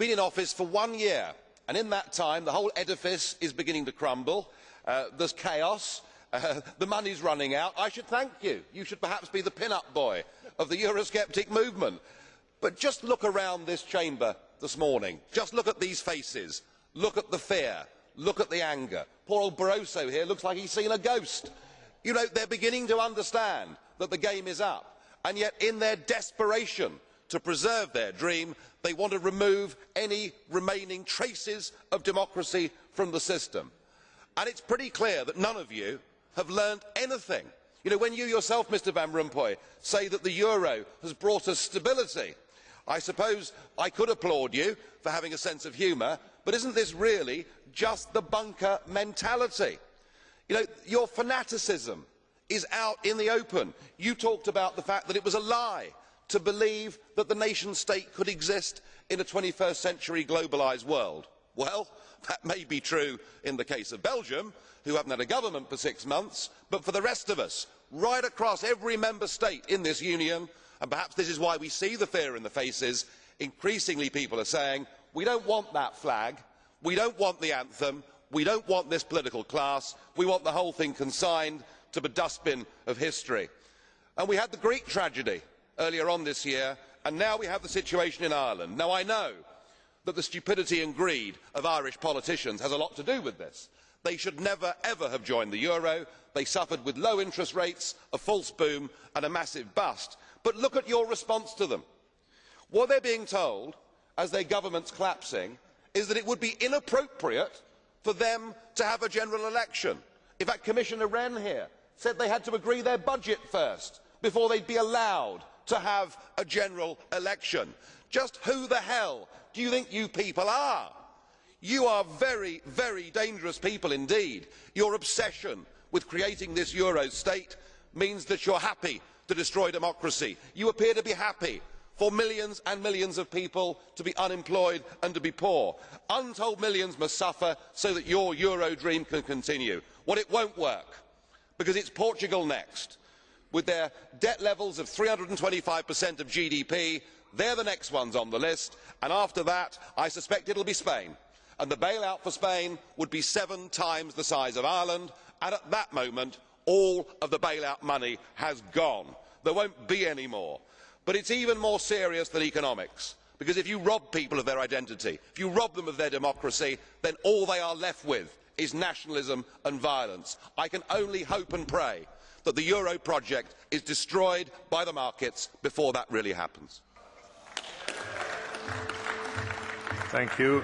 been in office for 1 year, and in that time the whole edifice is beginning to crumble. There's chaos. The money's running out. I should thank you. You should perhaps be the pin-up boy of the Eurosceptic movement. But just look around this chamber this morning. Just look at these faces. Look at the fear. Look at the anger. Poor old Barroso here looks like he's seen a ghost. You know, they're beginning to understand that the game is up. And yet, in their desperation to preserve their dream, they want to remove any remaining traces of democracy from the system. And it's pretty clear that none of you have learned anything. You know, when you yourself, Mr Van Rompuy, say that the euro has brought us stability, I suppose I could applaud you for having a sense of humour, but isn't this really just the bunker mentality? You know, your fanaticism is out in the open. You talked about the fact that it was a lie to believe that the nation state could exist in a 21st century globalised world. Well, that may be true in the case of Belgium, who haven't had a government for 6 months, but for the rest of us, right across every member state in this union, and perhaps this is why we see the fear in the faces, increasingly people are saying, we don't want that flag, we don't want the anthem, we don't want this political class, we want the whole thing consigned to the dustbin of history. And we had the Greek tragedy earlier on this year, and now we have the situation in Ireland. Now, I know that the stupidity and greed of Irish politicians has a lot to do with this. They should never ever have joined the euro. They suffered with low interest rates, a false boom and a massive bust. But look at your response to them. What they're being told, as their government's collapsing, is that it would be inappropriate for them to have a general election. In fact, Commissioner Rehn here said they had to agree their budget first before they'd be allowed to have a general election. Just who the hell do you think you people are? You are very, very dangerous people indeed. Your obsession with creating this euro state means that you're happy to destroy democracy. You appear to be happy for millions and millions of people to be unemployed and to be poor. Untold millions must suffer so that your euro dream can continue. Well, it won't work, because it's Portugal next. With their debt levels of 325% of GDP, they're the next ones on the list, and after that, I suspect it'll be Spain. And the bailout for Spain would be 7 times the size of Ireland, and at that moment, all of the bailout money has gone. There won't be any more. But it's even more serious than economics, because if you rob people of their identity, if you rob them of their democracy, then all they are left with is nationalism and violence. I can only hope and pray that the euro project is destroyed by the markets before that really happens. Thank you.